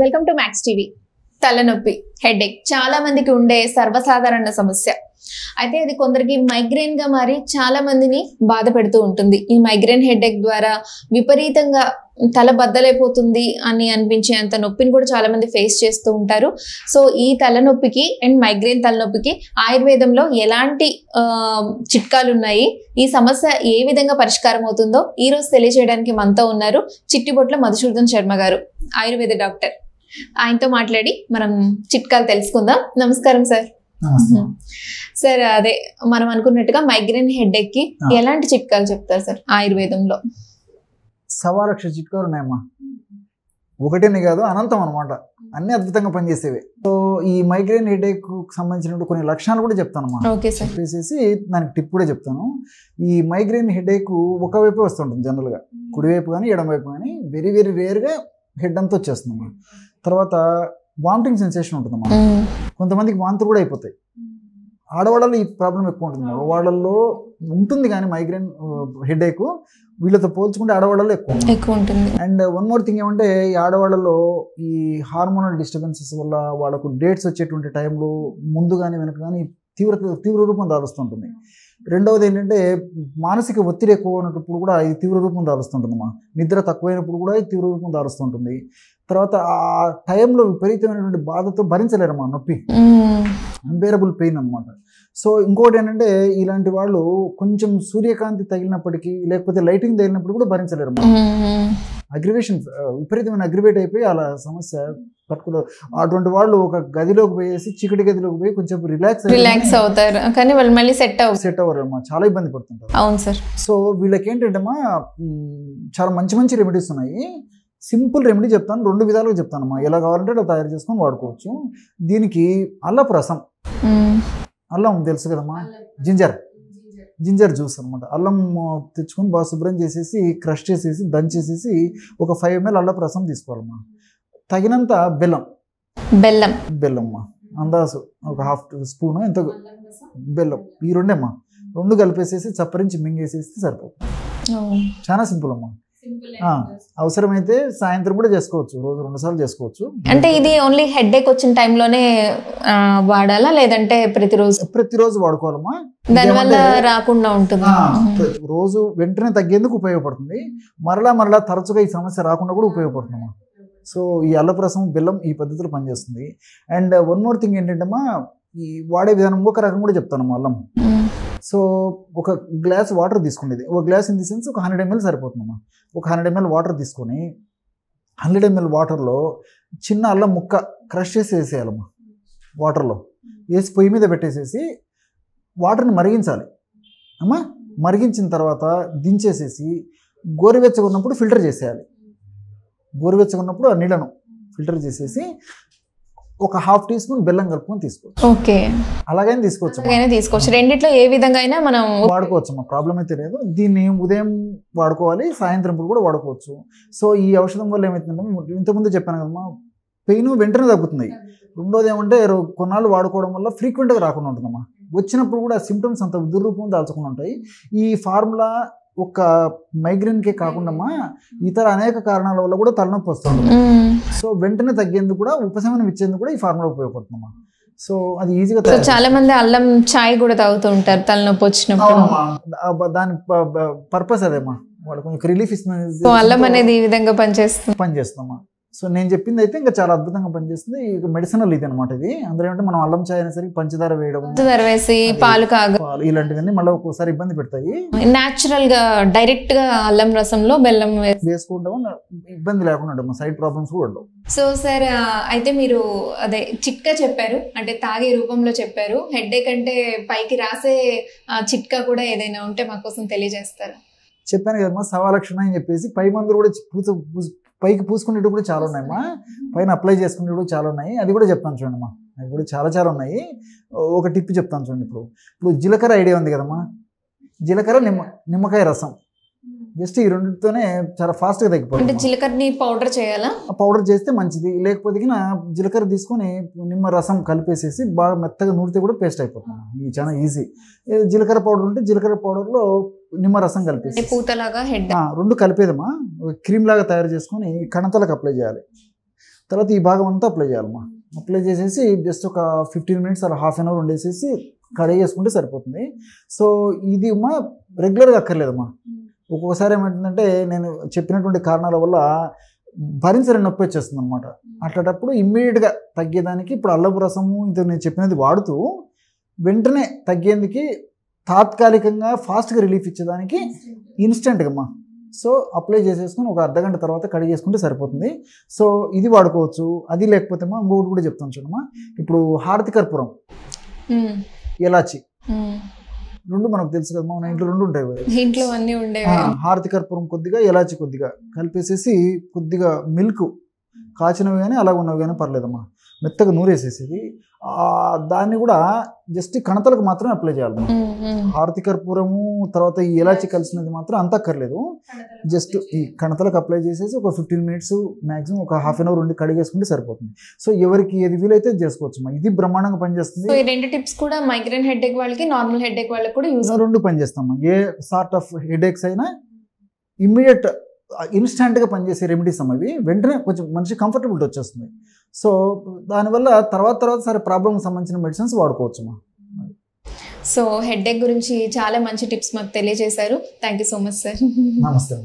Welcome to max TV. తలనొప్పి, headache చాలా మందికి ఉండే సర్వసాధారణ సమస్య. అయితే అది కొందరికి మైగ్రేన్ గా మారి చాలా మందిని బాధ పెడుతూ ఉంటుంది. ఈ మైగ్రేన్ హెడేక్ ద్వారా విపరీతంగా తల బద్దలైపోతుంది అని అనిపించేంత నొప్పిని కూడా చాలా మంది ఫేస్ చేస్తూ ఉంటారు. సో ఈ తలనొప్పికి అండ్ మైగ్రేన్ తలనొప్పికి ఆయుర్వేదంలో ఎలాంటి చిట్కాలు ఉన్నాయి, ఈ సమస్య ఏ విధంగా పరిష్కారం అవుతుందో ఈ రోజు తెలియజేయడానికి మనతో ఉన్నారు చిట్టిబొట్ల మధుసూదన్ శర్మ గారు, ఆయుర్వేద డాక్టర్. ఆయనతో మాట్లాడి మనం చిట్కాలు తెలుసుకుందాం. నమస్కారం సార్. సార్, అదే మనం అనుకున్నట్టుగా మైగ్రేన్ హెడేక్ కి ఎలాంటి చిట్కాలు చెప్తారు సార్ ఆయుర్వేదంలో? 1,00,000 చిట్కాలు ఉన్నాయమ్మా. ఒకటేనే కాదు, అనంతం అనమాట. అన్ని అద్భుతంగా పనిచేసేవి. సో ఈ మైగ్రేన్ హెడేక్ సంబంధించిన కొన్ని లక్షణాలు కూడా చెప్తానమ్మా. చెప్పేసి దానికి టిప్ కూడా చెప్తాను. ఈ మైగ్రేన్ హెడేక్ ఒకవైపు వస్తుంటుంది జనరల్గా, కుడివైపు కానీ ఎడమవైపు కానీ. వెరీ వెరీ రేర్గా హెడ్ అంతా వచ్చేస్తుందమ్మా. తర్వాత వామిటింగ్ సెన్సేషన్ ఉంటుందమ్మా. కొంతమందికి వాంతులు కూడా అయిపోతాయి. ఆడవాళ్ళలో ఈ ప్రాబ్లం ఎక్కువ ఉంటుంది. మగవాళ్ళల్లో ఉంటుంది కానీ మైగ్రేన్ హెడేక్ వీళ్ళతో పోల్చుకుంటే ఆడవాళ్ళలో ఎక్కువ ఉంటుంది. అండ్ వన్ మోర్ థింగ్ ఏమంటే, ఈ ఆడవాళ్ళలో ఈ హార్మోనల్ డిస్టర్బెన్సెస్ వల్ల వాళ్ళకు డేట్స్ వచ్చేటువంటి టైంలో ముందు కానీ వెనక కానీ తీవ్ర రూపం దాలుస్తుంటుంది. రెండవది ఏంటంటే, మానసిక ఒత్తిడి ఎక్కువ ఉన్నప్పుడు కూడా ఇది తీవ్ర రూపం దాలుస్తుంటుందమ్మా. నిద్ర తక్కువైనప్పుడు కూడా ఇది తీవ్ర రూపం దాలుస్తుంటుంది. తర్వాత ఆ టైంలో విపరీతమైనటువంటి బాధతో భరించలేరమ్మా నొప్పి, అన్బేరబుల్ పెయిన్ అనమాట. సో ఇంకోటి ఏంటంటే, ఇలాంటి వాళ్ళు కొంచెం సూర్యకాంతి తగిలినప్పటికీ లేకపోతే లైటింగ్ తగిలినప్పుడు కూడా భరించలేరు. అగ్రివేషన్ విపరీతమైన అగ్రివేట్ అయిపోయి అలా సమస్య పట్టుకుని అటువంటి వాళ్ళు ఒక గదిలోకి పోయేసి చీకటి గదిలోకి పోయి కొంచెం రిలాక్స్ అవుతారు, కానీ వాళ్ళు మళ్ళీ సెట్ అవ్వరు అమ్మా. చాలా ఇబ్బంది పడుతుంటారు. అవును సార్. సో వీళ్ళకి ఏంటంటమ్మా, చాలా మంచి మంచి రెమెడీస్ ఉన్నాయి. సింపుల్ రెమెడీ చెప్తాను, 2 విధాలుగా చెప్తానమ్మా. ఎలా కావాలంటే అలా తయారు చేసుకొని వాడుకోవచ్చు. దీనికి అల్లపు రసం, అల్లం తెలుసు కదమ్మా, జింజర్ జ్యూస్ అనమాట. అల్లం తెచ్చుకొని బాగా శుభ్రం చేసేసి క్రష్ చేసేసి దంచేసేసి ఒక 5 ml అల్లపు రసం తీసుకోవాలమ్మా. తగినంత బెల్లమ్మా, అందాసు ఒక 1/2 స్పూన్ ఎంత బెల్లం. ఈ 2 అమ్మా, 2 కలిపేసేసి చప్పరించి మింగేసేసి సరిపోతుంది. చాలా సింపుల్ అమ్మా. అవసరమైతే సాయంత్రం కూడా చేసుకోవచ్చు, రోజు 2 సార్లు చేసుకోవచ్చు. అంటే ఇది ఓన్లీ హెడేక్ వచ్చిన టైంలోనే వాడాలా, లేదంటే ప్రతిరోజు వాడుకోవాలమ్మా? దానివల్ల రాకుండా ఉంటుంది. రోజు వెంటనే తగ్గేందుకు ఉపయోగపడుతుంది. మరలా తరచుగా ఈ సమస్య రాకుండా కూడా ఉపయోగపడుతుందమ్మా. సో ఈ అల్లపు రసం, బెల్లం ఈ పద్ధతిలో పనిచేస్తుంది. అండ్ వన్ మోర్ థింగ్ ఏంటంటమ్మా, ఈ వాడే విధానం ఒక రకం కూడా చెప్తానమ్మా. అల్లం, సో ఒక గ్లాస్ వాటర్ తీసుకునేది, ఒక గ్లాస్ ఇన్ ది సెన్స్ ఒక 100 ml సరిపోతుందమ్మా. ఒక 100 ml వాటర్ తీసుకొని 100 ml వాటర్లో చిన్న అల్లం ముక్క క్రష్ చేసి వేసేయాలమ్మా. వాటర్లో వేసి పొయ్యి మీద పెట్టేసేసి వాటర్ని మరిగించాలి అమ్మా. మరిగించిన తర్వాత దించేసేసి గోరువెచ్చగా ఉన్నప్పుడు ఫిల్టర్ చేసేయాలి. గోరువెచ్చగా ఉన్నప్పుడు ఆ నీళ్ళను ఫిల్టర్ చేసేసి ఒక 1/2 టీ స్పూన్ బెల్లం కలుపుకొని తీసుకోవచ్చు. ఓకే, అలాగైనా తీసుకోవచ్చు. రెండిట్లో ఏ విధంగా అయినా మనం వాడుకోవచ్చు అమ్మా, ప్రాబ్లం అయితే లేదు. దీన్ని ఉదయం వాడుకోవాలి, సాయంత్రం కూడా వాడుకోవచ్చు. సో ఈ ఔషధం వల్ల ఏమవుతుందంటే, ఇంతకుముందు చెప్పాను కదమ్మా, పెయిన్ వెంటనే తగ్గుతుంది. రెండోది ఏమంటే, కొన్నాళ్ళు వాడుకోవడం వల్ల ఫ్రీక్వెంట్గా రాకుండా ఉంటుందమ్మా. వచ్చినప్పుడు కూడా సిమ్టమ్స్ అంత దుర్రూపం దాల్చకుండా ఉంటాయి. ఈ ఫార్ములా ఒక మైగ్రేన్కే కాకుండా ఇతర అనేక కారణాల వల్ల కూడా తలనొప్పి వస్తుంది. సో వెంటనే తగ్గేందుకు కూడా, ఉపశమనం ఇచ్చేందుకు కూడా ఈ ఫార్ములా ఉపయోగపడుతుందమ్మా. సో అది ఈజీగా. చాలా మంది అల్లం చాయ్ కూడా తాగుతూ ఉంటారు తలనొప్పి వచ్చినప్పుడు. దాని పర్పస్ అదేమ్మా, వాళ్ళు కొంచెం రిలీఫ్ ఇస్తుంది. అల్లం అనేది ఈ విధంగా పనిచేస్తుందమ్మా. సో నేను చెప్పింది అయితే ఇంకా చాలా అద్భుతంగా పనిచేస్తుంది. ఇక మెడిసినల్ ఇది అనమాట ఇది. అందులో ఏంటంటే, మనం అల్లం చాయ్ అనేసరికి పంచదార వేసి పాలు ఇలాంటివన్నీ మళ్ళీ ఒక్కోసారి ఇబ్బంది పెడతాయి. న్యాచురల్ గా డైరెక్ట్ గా అల్లం రసంలో బెల్లం వేసుకుంటాము, ఇబ్బంది లేకుండా సైడ్ ప్రాబ్లమ్స్ కూడా ఉండవు. సో సార్, అయితే మీరు అదే చిట్కా చెప్పారు, అంటే తాగే రూపంలో చెప్పారు. హెడేక్ అంటే పైకి రాసే చిట్కా కూడా ఏదైనా ఉంటే మా కోసం తెలియజేస్తారా? చెప్పాను కదమ్మా, 1,00,000 అని చెప్పేసి. పై మందులు కూడా పైకి పూసుకునేవి కూడా చాలా ఉన్నాయమ్మా, పైన అప్లై చేసుకునేవి కూడా చాలా ఉన్నాయి. అది కూడా చెప్తాను చూడండి అమ్మా, అవి కూడా చాలా ఉన్నాయి. ఒక టిప్ చెప్తాను చూడండి. ఇప్పుడు జీలకర్ర ఐడియా ఉంది కదమ్మా, జీలకర్ర నిమ్మకాయ రసం, జస్ట్ ఈ రెండింటితోనే చాలా ఫాస్ట్గా తగ్గిపోతుంది. అంటే జీలకర్రని పౌడర్ చేయాలా? పౌడర్ చేస్తే మంచిది. లేకపోతే జీలకర్ర తీసుకొని నిమ్మ రసం కలిపేసేసి బాగా మెత్తగా నూరితే కూడా పేస్ట్ అయిపోతుంది. ఇది చాలా ఈజీ. జీలకర్ర పౌడర్ ఉంటే జీలకర్ర పౌడర్లో నిమ్మరసం కలిపేసి పూతలాగా హెడ్ 2 కలిపేదమ్మా, క్రీమ్ లాగా తయారు చేసుకొని కణతలకు అప్లై చేయాలి. తర్వాత ఈ భాగం అంతా అప్లై చేయాలమ్మా. అప్లై చేసేసి జస్ట్ ఒక 15 minutes అలా హాఫ్ అన్ అవర్ ఉండేసేసి కడిగేసుకుంటే సరిపోతుంది. సో ఇది అమ్మా రెగ్యులర్గా అక్కర్లేదమ్మా. ఒక్కొక్కసారి ఏమంటుందంటే నేను చెప్పినటువంటి కారణాల వల్ల భరించలేని నొప్పి వచ్చేస్తుంది అనమాట. అట్లాంటప్పుడు ఇమ్మీడియట్గా తగ్గేదానికి ఇప్పుడు అల్లపు రసము ఇంత నేను చెప్పినది వాడుతూ వెంటనే తగ్గేందుకు తాత్కాలికంగా ఫాస్ట్గా రిలీఫ్ ఇచ్చేదానికి ఇన్స్టెంట్గా అమ్మా. సో అప్లై చేసేసుకుని ఒక అర్ధగంట తర్వాత కడిగేసుకుంటే సరిపోతుంది. సో ఇది వాడుకోవచ్చు. అది లేకపోతే అమ్మా ఇంకొకటి కూడా చెప్తాను చూడమ్మా. ఇప్పుడు హారతి కర్పూరం, ఎలాచి రెండు మనకు తెలుసు కదమ్మా, మన ఇంట్లో రెండు ఉంటాయి కదా, ఇంట్లో అన్నీ ఉండేవి. హారతి కర్పూరం కొద్దిగా, ఎలాచి కొద్దిగా కలిపేసేసి కొద్దిగా మిల్క్ కాచినవి కానీ అలాగ ఉన్నవి కానీ పర్లేదమ్మా, మెత్తగా నూరేసేసేది దాన్ని కూడా జస్ట్ కణతలకు మాత్రమే అప్లై చేయాలి. హారతి కర్పూరము తర్వాత ఈ ఎలాచి కలిసినది మాత్రం అంత అక్కర్లేదు. జస్ట్ ఈ కణతలకు అప్లై చేసేసి ఒక 15 minutes మాక్సిమం ఒక హాఫ్ అన్ అవర్ ఉండి కడిగేసుకుంటే సరిపోతుంది. సో ఎవరికి ఏది వీలైతే చేసుకోవచ్చు. ఇది బ్రహ్మాండంగా పనిచేస్తుంది. ఈ రెండు టిప్స్ కూడా మైగ్రేన్ హెడేక్ వాళ్ళకి, నార్మల్ హెడేక్ వాళ్ళకి కూడా యూజ్ రెండు పనిచేస్తాం. ఏ సార్ట్ ఆఫ్ హెడేక్స్ అయినా ఇమ్మీడియట్ ఇన్స్టెంట్గా పనిచేసే రెమెడీస్ అమ్మ ఇవి. వెంటనే కొంచెం మనిషి కంఫర్టబిలిటీ వచ్చేస్తుంది. సో దానివల్ల తర్వాత సరే ప్రాబ్లమ్కి సంబంధించిన మెడిసిన్స్ వాడుకోవచ్చు అమ్మా. సో హెడేక్ గురించి చాలా మంచి టిప్స్ మాకు తెలియజేశారు. Thank you so much sir. నమస్తే.